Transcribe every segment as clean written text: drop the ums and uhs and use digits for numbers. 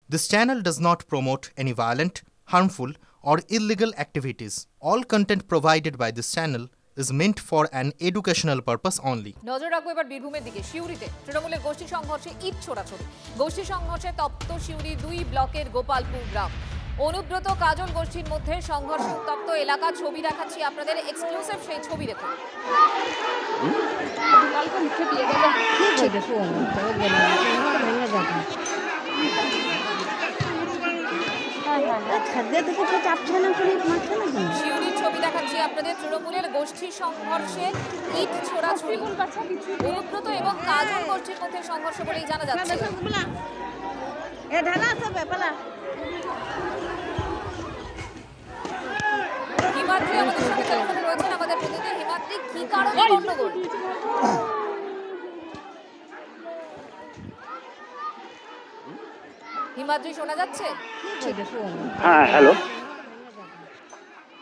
This channel does not promote any violent, harmful, or illegal activities. All content provided by this channel is meant for an educational purpose only. নজর রাখবো এবার বীরভূমের দিকে। শিউরিতে তৃণমূলের গোষ্ঠী সংঘর্ষে ইট ছোড়াছড়ি। গোষ্ঠী সংঘর্ষে তপ্ত শিউরি 2 ব্লকের গোপালপুর গ্রাম। অনুব্রত কাজল গোষ্ঠীর মধ্যে সংঘর্ষে উত্তপ্ত এলাকা। ছবি দেখাচ্ছি আপনাদের, এক্সক্লুসিভ সেই ছবি দেখুন। শিউরির ছবি দেখাচ্ছি আপনাদের। তৃণমূলের গোষ্ঠী সংঘর্ষে ইট ছোড়াছড়ি। অনুব্রত এবং কাজল গোষ্ঠীর মধ্যে সংঘর্ষ বলেই জানা যাচ্ছে। হিমাদ্রি আমাদের সঙ্গে টেলিফোনে রয়েছেন, আমাদের প্রতিনিধি। হিমাদ্রি, কি কারণে গন্ডগোল? হিমাদ্রি, শোনা যাচ্ছে? হ্যাঁ, হ্যালো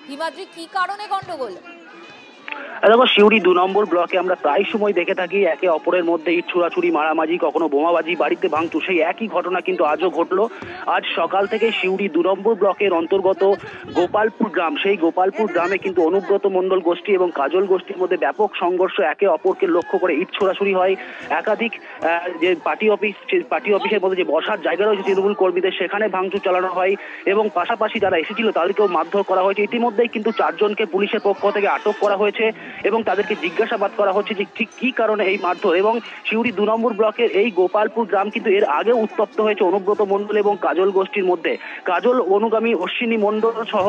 হিমাদ্রি, কি কারণে গন্ডগোল? দেখো, শিউরি 2 নম্বর ব্লকে আমরা প্রায় সময় দেখে থাকি একে অপরের মধ্যে ইট ছোড়াছুড়ি, মারামারি, কখনো বোমাবাজি, বাড়িতে ভাঙচুর। সেই একই ঘটনা কিন্তু আজও ঘটলো। আজ সকাল থেকে শিউরি 2 নম্বর ব্লকের অন্তর্গত গোপালপুর গ্রাম, সেই গোপালপুর গ্রামে কিন্তু অনুব্রত মণ্ডল গোষ্ঠী এবং কাজল গোষ্ঠীর মধ্যে ব্যাপক সংঘর্ষ। একে অপরকে লক্ষ্য করে ইট ছোড়াছুড়ি হয়। একাধিক যে পার্টি অফিসের মধ্যে যে বসার জায়গা রয়েছে তৃণমূল কর্মীদের, সেখানে ভাঙচুর চালানো হয় এবং পাশাপাশি যারা এসেছিল তাদেরকেও মারধর করা হয়েছে। ইতিমধ্যেই কিন্তু 4 জনকে পুলিশের পক্ষ থেকে আটক করা হয়েছে এবং তাদেরকে জিজ্ঞাসাবাদ করা হচ্ছে যে ঠিক কি কারণে এই মারধর। এবং শিউরি 2 নম্বর ব্লকের এই গোপালপুর গ্রাম কিন্তু এর আগে উত্তপ্ত হয়েছে অনুব্রত মণ্ডল এবং কাজল গোষ্ঠীর মধ্যে। কাজল অনুগামী অশ্বিনী মণ্ডল সহ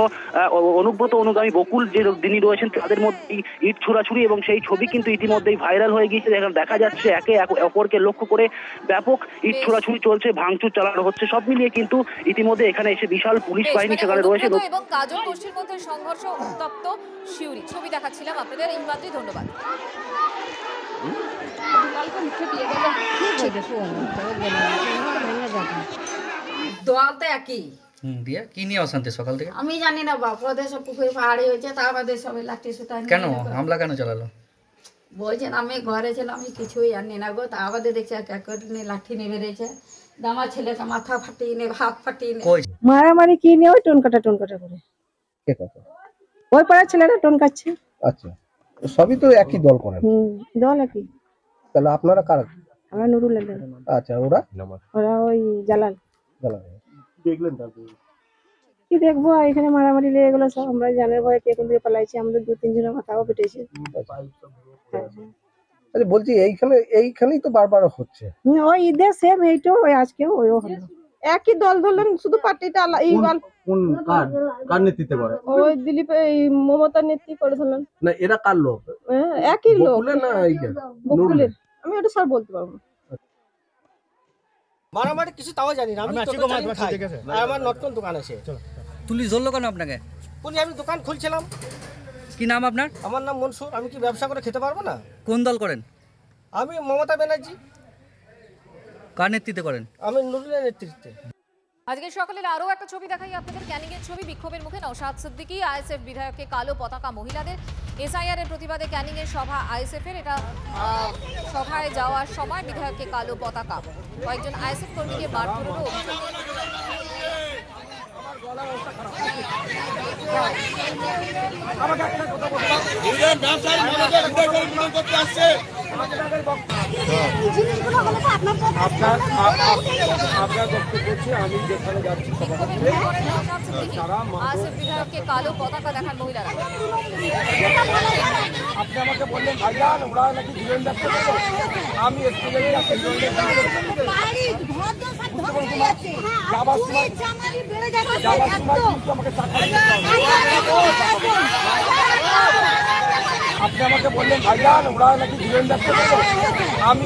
অনুব্রত অনুগামী বকুল যিনি রয়েছেন তাদের মধ্যে ইট ছোড়াছুড়ি এবং সেই ছবি কিন্তু ইতিমধ্যেই ভাইরাল হয়ে গিয়েছে। দেখা যাচ্ছে একে অপরকে লক্ষ্য করে ব্যাপক ইট ছোড়াছুড়ি চলছে, ভাঙচুর চালানো হচ্ছে। সব মিলিয়ে কিন্তু ইতিমধ্যে এখানে এসে বিশাল পুলিশ বাহিনী সেখানে রয়েছে এবং কাজল গোষ্ঠীর মধ্যে সংঘর্ষ, উত্তপ্ত শিউরি। ছবি দেখাচ্ছিলাম আপনাদের। হিমাদ্রি, ধন্যবাদ। দোয়াতে একই দিয়া কি নিয়ে অশান্তি সকাল থেকে? আমি জানি না বাপ, ওদের সব পুকুরে পাহাড়ি হয়েছে, তা আমাদের সবাই লাঠি সুতা কেন হামলা কেন চালালো? বলছেন আমি ঘরে ছিলাম, আমি কিছুই জানি না গো। তা আমাদের দেখছে লাঠি নিয়ে বেরিয়েছে। আমার ছেলেকে মাথা ফাটিয়ে নে, হাত ফাটিয়ে নে, মারামারি কি নিয়ে ওই টোনকাটা করে। কে কথা? ওই পাড়ার ছেলেরা টোন কাটছে। আচ্ছা, সবই তো একই দল করেন? দল একই। তাহলে আপনারা কারা? আমরা নুরুল। আচ্ছা, ওরা ওই জালাল। দেখলেন তারপর কি দেখবো, এখানে মারামারি লেগে গেলো সব। আমরা জানের ভয়ে কে কোন দিকে পালাইছি, আমাদের 2-3 জনের মাথাও পেটেছে। আচ্ছা, বলছি এইখানেই তো বারবার হচ্ছে। ওই ঈদের সেম এইটো, ওই আজকেও ওইও হলো। একই দল ধরলেন, শুধু পার্টিটা কোন কার নেতৃত্বে করে? ওই দিলীপ, এই মমতার নেতৃত্বে করে ধরলেন। না, এরা কার লোক? একই লোক। বকুলের না বকুলের? আমি ওটা সব বলতে পারবো না। মারামারি কিছু তাও জানি না। আমি আমার নতুন দোকান আছে। পুলিশ ধরলো কেন আপনাকে? আমি দোকান খুলছিলাম। কি নাম আপনার? আমার নাম মনসুর। আমি কি ব্যবসা করে খেতে পারবো না? কোন দল করেন? আমি মমতা ব্যানার্জি। কার নেতৃত্বে করেন? আমি নুরুলের নেতৃত্বে। আজকে সকালের আরও একটা ছবি দেখাই আপনাদের। ক্যানিং এর ছবি। বিক্ষোভের মুখে নওশাদ সিদ্দিকী। আইএসএফ বিধায়ককে কালো পতাকা মহিলাদের। এসআইআর এর প্রতিবাদে ক্যানিং এর সভা আইএসএফ এর। এটা সভায় যাওয়ার সময় বিধায়ককে কালো পতাকা। কয়েকজন আইএসএফ কর্মীকে মারধরেরও অভিযোগ। বিধায়ককে কালো পতাকা দেখান মহিলারা। আপনি আমাকে বললেন ভাইজান ওরা নাকি জীবন ব্যবসা করবো। আমি আপনি আমাকে বললেন ভাইজান ওরা নাকি জীবন ব্যবসা করবো। আমি